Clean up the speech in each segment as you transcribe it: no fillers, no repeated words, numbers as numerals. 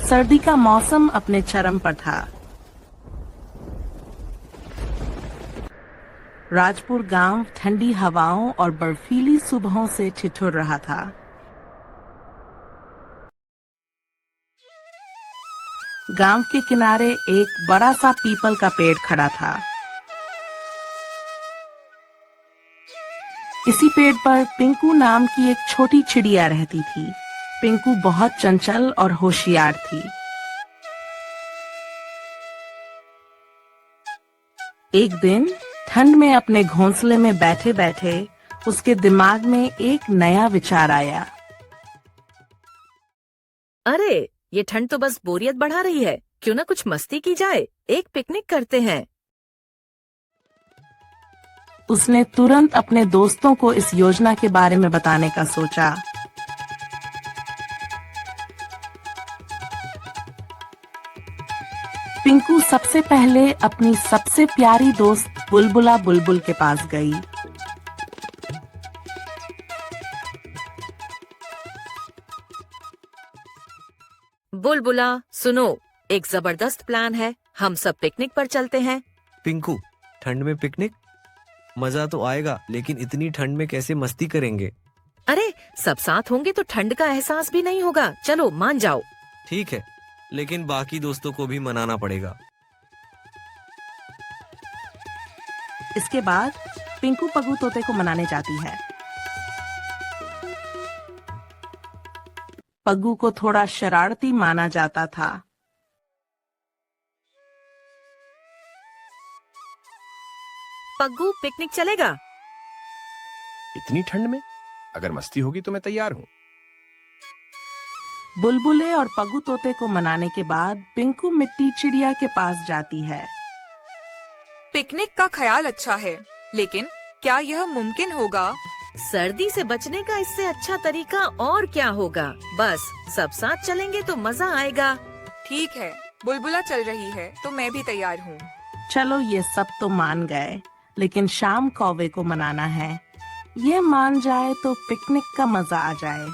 सर्दी का मौसम अपने चरम पर था। राजपुर गांव ठंडी हवाओं और बर्फीली सुबहों से ठिठुर रहा था। गांव के किनारे एक बड़ा सा पीपल का पेड़ खड़ा था। इसी पेड़ पर पिंकू नाम की एक छोटी चिड़िया रहती थी। पिंकू बहुत चंचल और होशियार थी। एक दिन ठंड में अपने घोंसले में बैठे बैठे उसके दिमाग में एक नया विचार आया। अरे, ये ठंड तो बस बोरियत बढ़ा रही है। क्यों ना कुछ मस्ती की जाए, एक पिकनिक करते हैं। उसने तुरंत अपने दोस्तों को इस योजना के बारे में बताने का सोचा। पिंकू सबसे पहले अपनी सबसे प्यारी दोस्त बुलबुला बुलबुल के पास गई। बुलबुला, सुनो, एक जबरदस्त प्लान है। हम सब पिकनिक पर चलते हैं। पिंकू, ठंड में पिकनिक? मजा तो आएगा, लेकिन इतनी ठंड में कैसे मस्ती करेंगे? अरे, सब साथ होंगे तो ठंड का एहसास भी नहीं होगा। चलो, मान जाओ। ठीक है, लेकिन बाकी दोस्तों को भी मनाना पड़ेगा। इसके बाद पिंकू पगू तोते को मनाने जाती है। पग्गू को थोड़ा शरारती माना जाता था। पग्गू, पिकनिक चलेगा? इतनी ठंड में अगर मस्ती होगी तो मैं तैयार हूँ। बुलबुले और पग्गू तोते को मनाने के बाद पिंकू मिट्टी चिड़िया के पास जाती है। पिकनिक का ख्याल अच्छा है, लेकिन क्या यह मुमकिन होगा? सर्दी से बचने का इससे अच्छा तरीका और क्या होगा? बस सब साथ चलेंगे तो मजा आएगा। ठीक है, बुलबुला चल रही है तो मैं भी तैयार हूँ। चलो, ये सब तो मान गए, लेकिन शाम कौवे को मनाना है। ये मान जाए तो पिकनिक का मजा आ जाए।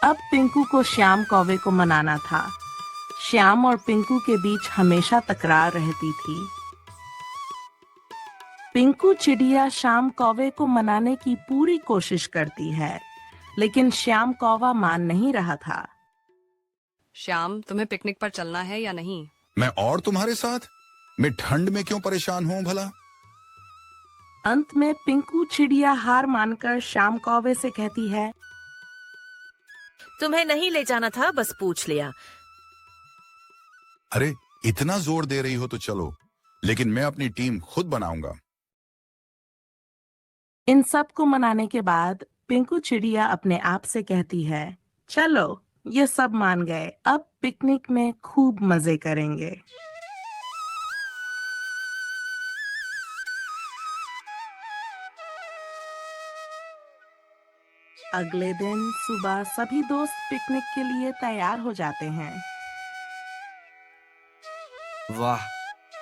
अब पिंकू को श्याम कौवे को मनाना था। श्याम और पिंकू के बीच हमेशा तकरार रहती थी। पिंकू चिड़िया श्याम कौवे को मनाने की पूरी कोशिश करती है, लेकिन श्याम कौवा मान नहीं रहा था। श्याम, तुम्हें पिकनिक पर चलना है या नहीं? मैं और तुम्हारे साथ? मैं ठंड में क्यों परेशान हूँ भला? अंत में पिंकू चिड़िया हार मानकर श्याम कौवे से कहती है, तुम्हें नहीं ले जाना था, बस पूछ लिया। अरे, इतना जोर दे रही हो तो चलो, लेकिन मैं अपनी टीम खुद बनाऊंगा। इन सब को मनाने के बाद पिंकू चिड़िया अपने आप से कहती है, चलो, ये सब मान गए, अब पिकनिक में खूब मजे करेंगे। अगले दिन सुबह सभी दोस्त पिकनिक के लिए तैयार हो जाते हैं। वाह,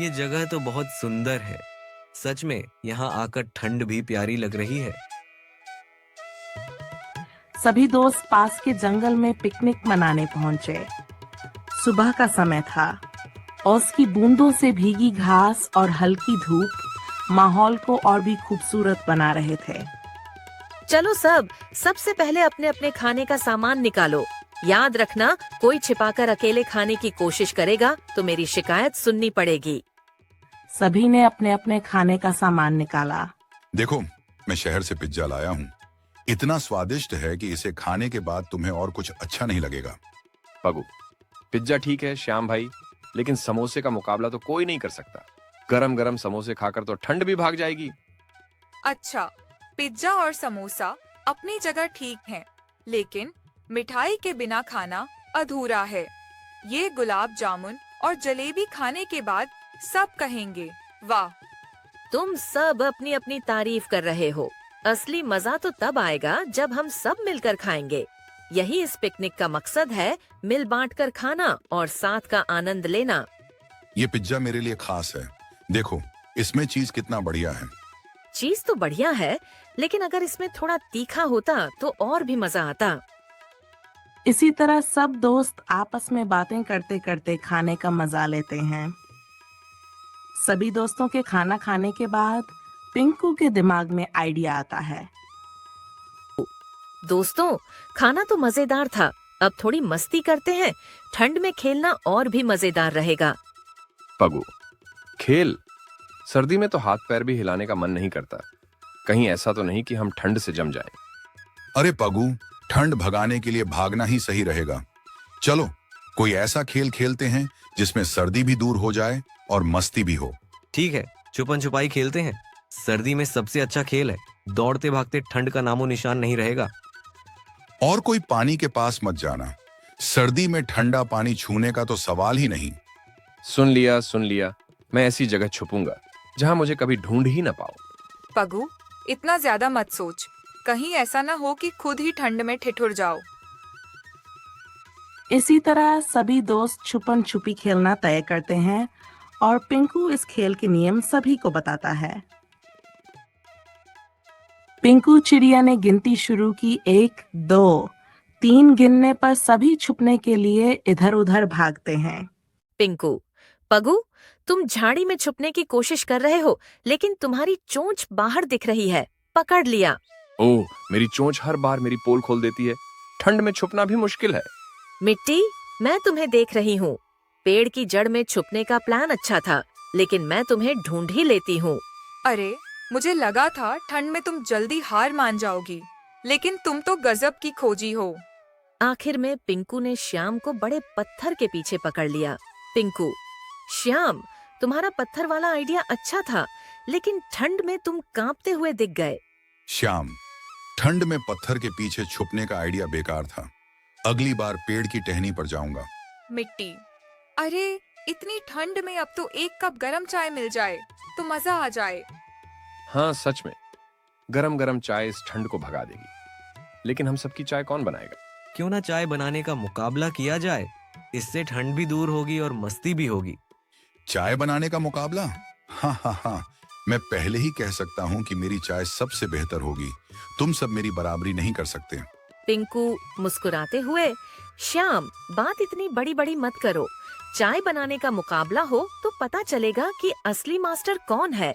ये जगह तो बहुत सुंदर है। सच में यहाँ आकर ठंड भी प्यारी लग रही है। सभी दोस्त पास के जंगल में पिकनिक मनाने पहुंचे। सुबह का समय था। ओस की बूंदों से भीगी घास और हल्की धूप माहौल को और भी खूबसूरत बना रहे थे। चलो सबसे पहले अपने अपने खाने का सामान निकालो। याद रखना, कोई छिपाकर अकेले खाने की कोशिश करेगा तो मेरी शिकायत सुननी पड़ेगी। सभी ने अपने अपने खाने का सामान निकाला। देखो, मैं शहर से पिज्जा लाया हूँ। इतना स्वादिष्ट है कि इसे खाने के बाद तुम्हें और कुछ अच्छा नहीं लगेगा। पगू, पिज्जा ठीक है श्याम भाई, लेकिन समोसे का मुकाबला तो कोई नहीं कर सकता। गरम गरम समोसे खाकर तो ठंड भी भाग जाएगी। अच्छा, पिज्जा और समोसा अपनी जगह ठीक हैं, लेकिन मिठाई के बिना खाना अधूरा है। ये गुलाब जामुन और जलेबी खाने के बाद सब कहेंगे, वाह। तुम सब अपनी अपनी तारीफ कर रहे हो। असली मजा तो तब आएगा जब हम सब मिलकर खाएंगे। यही इस पिकनिक का मकसद है, मिल बांट कर खाना और साथ का आनंद लेना। ये पिज्जा मेरे लिए खास है। देखो इसमें चीज कितना बढ़िया है। चीज तो बढ़िया है, लेकिन अगर इसमें थोड़ा तीखा होता तो और भी मजा आता। इसी तरह सब दोस्त आपस में बातें करते करते खाने का मजा लेते हैं। सभी दोस्तों के खाना खाने के बाद पिंकू के दिमाग में आइडिया आता है। दोस्तों, खाना तो मजेदार था, अब थोड़ी मस्ती करते हैं। ठंड में खेलना और भी मजेदार रहेगा। पगू, खेल? सर्दी में तो हाथ पैर भी हिलाने का मन नहीं करता। कहीं ऐसा तो नहीं कि हम ठंड से जम जाएं? अरे पगू, ठंड भगाने के लिए भागना ही सही रहेगा। चलो कोई ऐसा खेल खेलते हैं जिसमें सर्दी भी दूर हो जाए और मस्ती भी हो। ठीक है, छुपन छुपाई खेलते हैं। सर्दी में सबसे अच्छा खेल है। दौड़ते भागते ठंड का नामो निशान नहीं रहेगा। और कोई पानी के पास मत जाना। सर्दी में ठंडा पानी छूने का तो सवाल ही नहीं। सुन लिया। मैं ऐसी जगह छुपूंगा जहां मुझे कभी ढूंढ ही ना पाओ। पगू, इतना ज्यादा मत सोच, कहीं ऐसा ना हो कि खुद ही ठंड में ठिठुर जाओ। इसी तरह सभी दोस्त छुपन छुपी खेलना तय करते हैं और पिंकू इस खेल के नियम सभी को बताता है। पिंकू चिड़िया ने गिनती शुरू की। 1, 2, 3 गिनने पर सभी छुपने के लिए इधर उधर भागते हैं। पिंकू, पगू, तुम झाड़ी में छुपने की कोशिश कर रहे हो, लेकिन तुम्हारी चोंच बाहर दिख रही है। पकड़ लिया। ओह, मेरी चोंच हर बार मेरी पोल खोल देती है। ठंड में छुपना भी मुश्किल है। मिट्टी, मैं तुम्हें देख रही हूँ। पेड़ की जड़ में छुपने का प्लान अच्छा था, लेकिन मैं तुम्हें ढूंढ ही लेती हूँ। अरे, मुझे लगा था ठंड में तुम जल्दी हार मान जाओगी, लेकिन तुम तो गजब की खोजी हो। आखिर में पिंकू ने श्याम को बड़े पत्थर के पीछे पकड़ लिया। पिंकू, श्याम, तुम्हारा पत्थर वाला आइडिया अच्छा था, लेकिन ठंड में तुम कांपते हुए दिख गए। श्याम, ठंड में पत्थर के पीछे छुपने का आइडिया बेकार था। अगली बार पेड़ की टहनी पर जाऊंगा। मिट्टी, अरे इतनी ठंड में अब तो 1 कप गरम चाय मिल जाए तो मजा आ जाए। हाँ, सच में गरम गरम चाय इस ठंड को भगा देगी। लेकिन हम सबकी चाय कौन बनाएगा? क्यों ना चाय बनाने का मुकाबला किया जाए। इससे ठंड भी दूर होगी और मस्ती भी होगी। चाय बनाने का मुकाबला? हाँ, मैं पहले ही कह सकता हूँ कि मेरी चाय सबसे बेहतर होगी। तुम सब मेरी बराबरी नहीं कर सकते। पिंकू मुस्कुराते हुए, श्याम, बात इतनी बड़ी बड़ी मत करो। चाय बनाने का मुकाबला हो तो पता चलेगा कि असली मास्टर कौन है।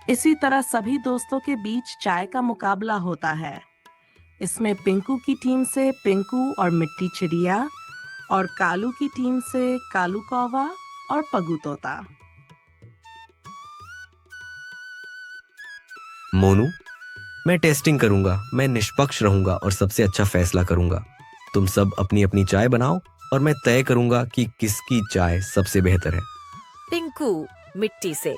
इसी तरह सभी दोस्तों के बीच चाय का मुकाबला होता है। इसमें पिंकू की टीम से पिंकू और मिट्टी चिड़िया, और कालू की टीम से कालू कौवा और पगू तोता। मोनू, मैं टेस्टिंग करूंगा। मैं निष्पक्ष रहूंगा और सबसे अच्छा फैसला करूंगा। तुम सब अपनी अपनी चाय बनाओ और मैं तय करूंगा कि किसकी चाय सबसे बेहतर है। पिंकू मिट्टी से,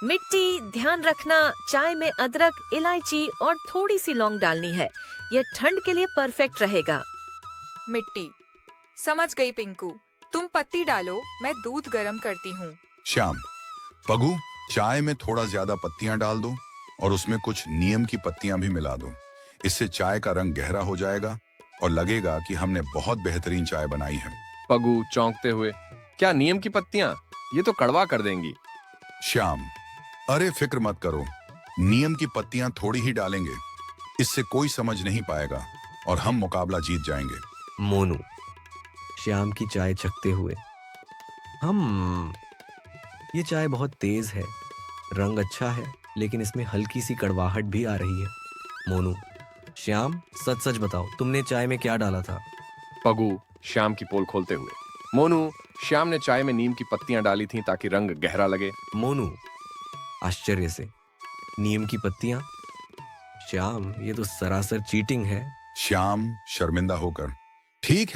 मिट्टी, ध्यान रखना, चाय में अदरक, इलायची और थोड़ी सी लौंग डालनी है। यह ठंड के लिए परफेक्ट रहेगा। मिट्टी, समझ गई पिंकू, तुम पत्ती डालो, मैं दूध गरम करती हूँ। श्याम, पगू, चाय में थोड़ा ज्यादा पत्तियां डाल दो और उसमें कुछ नीम की पत्तियां भी मिला दो। इससे चाय का रंग गहरा हो जाएगा और लगेगा कि हमने बहुत बेहतरीन चाय बनाई है। पगू चौंकते हुए, क्या नीम की पत्तियां? ये तो कड़वा कर देंगी। श्याम, अरे फिक्र मत करो, नीम की पत्तियां थोड़ी ही डालेंगे। इससे कोई समझ नहीं पाएगा और हम मुकाबला जीत जाएंगे। मोनू, श्याम की चाय चखते हुए, ये चाय बहुत तेज है। रंग अच्छा है, लेकिन इसमें हल्की सी कड़वाहट भी आ रही है। मोनू, श्याम, सच सच बताओ, तुमने चाय में क्या डाला था? पगू श्याम की पोल खोलते हुए, मोनू, श्याम ने चाय में नीम की पत्तियां डाली थीं ताकि रंग गहरा लगे। मोनू आश्चर्य से, नीम की पत्तियां? श्याम, ये तो सरासर चीटिंग है। श्याम शर्मिंदा होकर, ठीक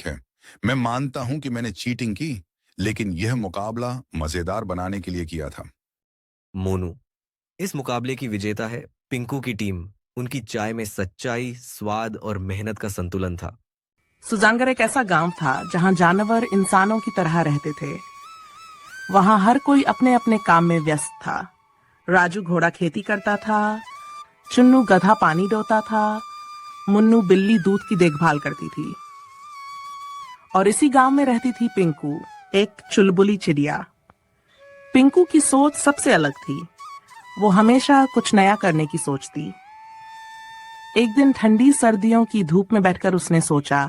है, मैं मानता हूं कि मैंने चीटिंग की, लेकिन यह मुकाबला मजेदार बनाने के लिए किया था। मोनू, इस मुकाबले की विजेता है पिंकू की टीम। उनकी चाय में सच्चाई, स्वाद और मेहनत का संतुलन था। सुजानगढ़ एक ऐसा गांव था जहां जानवर इंसानों की तरह रहते थे। वहां हर कोई अपने अपने काम में व्यस्त था। राजू घोड़ा खेती करता था, चुन्नू गधा पानी डोता था, मुन्नू बिल्ली दूध की देखभाल करती थी। और इसी गांव में रहती थी पिंकू, एक चुलबुली चिड़िया। पिंकू की सोच सबसे अलग थी। वो हमेशा कुछ नया करने की सोचती। एक दिन ठंडी सर्दियों की धूप में बैठकर उसने सोचा,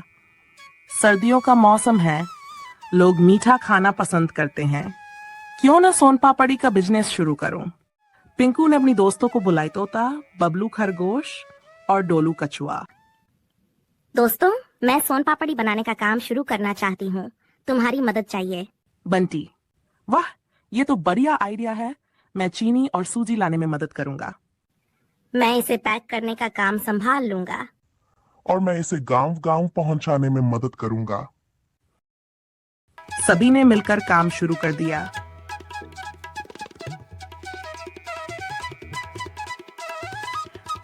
सर्दियों का मौसम है, लोग मीठा खाना पसंद करते हैं, क्यों ना सोन पापड़ी का बिजनेस शुरू करूं। पिंकू ने अपनी दोस्तों को बुलाई, तोता, बबलू खरगोश और डोलू कछुआ। दोस्तों, मैं सोन पापड़ी बनाने का काम शुरू करना चाहती हूँ, तुम्हारी मदद चाहिए। बंटी, वाह, ये तो बढ़िया आइडिया है। मैं चीनी और सूजी लाने में मदद करूंगा। मैं इसे पैक करने का काम संभाल लूंगा। और मैं इसे गांव गांव पहुंचाने में मदद करूंगा। सभी ने मिलकर काम शुरू कर दिया।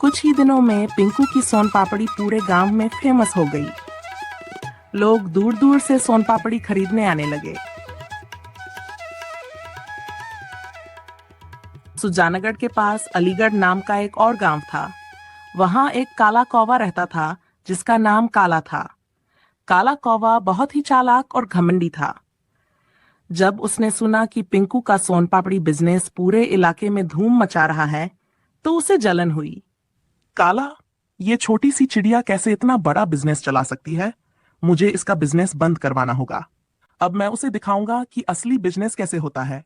कुछ ही दिनों में पिंकू की सोन पापड़ी पूरे गांव में फेमस हो गई। लोग दूर दूर से सोन पापड़ी खरीदने आने लगे। सुजानगढ़ के पास अलीगढ़ नाम का एक और गांव था। वहां एक काला कौवा रहता था जिसका नाम काला था। काला कौवा बहुत ही चालाक और घमंडी था। जब उसने सुना कि पिंकू का सोन पापड़ी बिजनेस पूरे इलाके में धूम मचा रहा है तो उसे जलन हुई। काला, ये छोटी सी चिड़िया कैसे इतना बड़ा बिजनेस चला सकती है? मुझे इसका बिजनेस बंद करवाना होगा। अब मैं उसे दिखाऊंगा कि असली बिजनेस कैसे होता है।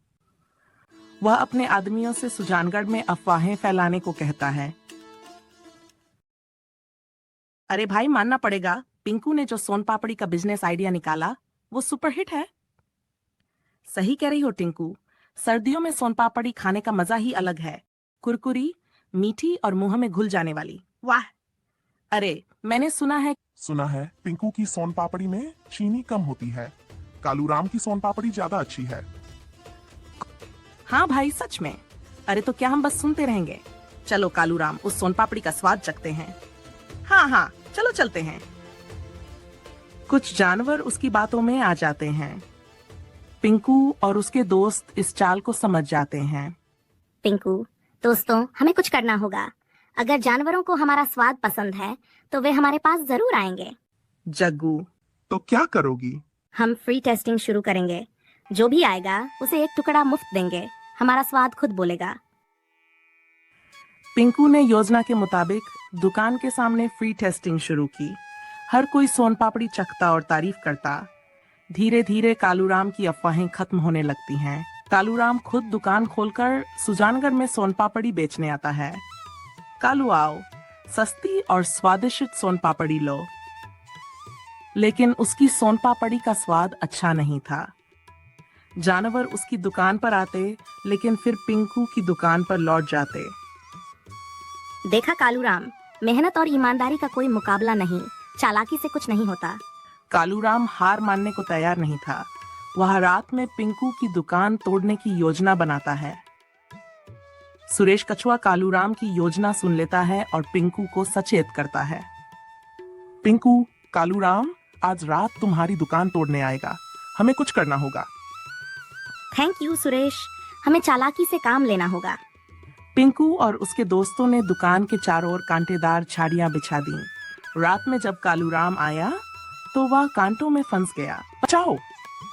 वह अपने आदमियों से सुजानगढ़ में अफवाहें फैलाने को कहता है। अरे भाई, मानना पड़ेगा, पिंकू ने जो सोन पापड़ी का बिजनेस आइडिया निकाला वो सुपरहिट है। सही कह रही हो टिंकू, सर्दियों में सोन पापड़ी खाने का मजा ही अलग है। कुरकुरी, मीठी और मुंह में घुल जाने वाली। वाह! अरे, मैंने सुना है पिंकू की सोन पापड़ी में चीनी कम होती है। कालूराम की सोन पापड़ी ज्यादा अच्छी है। हाँ भाई, सच में। अरे तो क्या हम बस सुनते रहेंगे? चलो कालूराम, उस सोन पापड़ी का स्वाद चखते हैं। हाँ, चलो चलते हैं। कुछ जानवर उसकी बातों में आ जाते हैं। पिंकू और उसके दोस्त इस चाल को समझ जाते हैं। पिंकू, दोस्तों, हमें कुछ करना होगा। अगर जानवरों को हमारा स्वाद पसंद है तो वे हमारे पास जरूर आएंगे। जग्गू, तो क्या करोगी? हम फ्री टेस्टिंग शुरू करेंगे। जो भी आएगा उसे एक टुकड़ा मुफ्त देंगे। हमारा स्वाद खुद बोलेगा। पिंकू ने योजना के मुताबिक दुकान के सामने फ्री टेस्टिंग शुरू की। हर कोई सोन पापड़ी चखता और तारीफ करता। धीरे धीरे कालूराम की अफवाहें खत्म होने लगती हैं। कालूराम खुद दुकान खोलकर सुजानगढ़ में सोन पापड़ी बेचने आता है। कालू, आओ, सस्ती और स्वादिष्ट सोन पापड़ी लो। लेकिन उसकी सोन पापड़ी का स्वाद अच्छा नहीं था। जानवर उसकी दुकान पर आते, लेकिन फिर पिंकू की दुकान पर लौट जाते। देखा कालूराम, मेहनत और ईमानदारी का कोई मुकाबला नहीं। चालाकी से कुछ नहीं होता। कालूराम हार मानने को तैयार नहीं था। वह रात में पिंकू की दुकान तोड़ने की योजना बनाता है। सुरेश कछुआ कालूराम की योजना सुन लेता है और पिंकू को सचेत करता है। पिंकू, कालूराम आज रात तुम्हारी दुकान तोड़ने आएगा। हमें कुछ करना होगा। थैंक यू सुरेश, हमें चालाकी से काम लेना होगा। पिंकू और उसके दोस्तों ने दुकान के चारों ओर कांटेदार छाड़ियां बिछा दी। रात में जब कालूराम आया तो वह कांटों में फंस गया। बचाओ,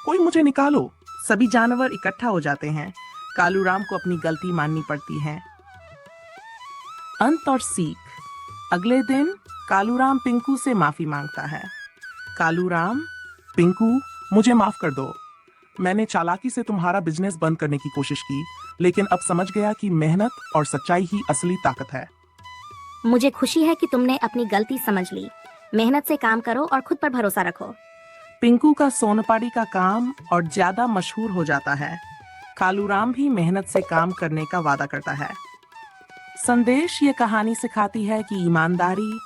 कोई मुझे निकालो। सभी जानवर इकट्ठा हो जाते हैं। कालूराम को अपनी गलती माननी पड़ती है। अंत और सीख। अगले दिन कालूराम पिंकू से माफी मांगता है। कालूराम, पिंकू, मुझे माफ कर दो। मैंने चालाकी से तुम्हारा बिजनेस बंद करने की कोशिश की, लेकिन अब समझ गया कि मेहनत और सच्चाई ही असली ताकत है। मुझे खुशी है कि तुमने अपनी गलती समझ ली। मेहनत से काम करो और खुद पर भरोसा रखो। पिंकू का सोनपाड़ी का काम और ज्यादा मशहूर हो जाता है। कालूराम भी मेहनत से काम करने का वादा करता है। संदेश ये कहानी सिखाती है कि ईमानदारी,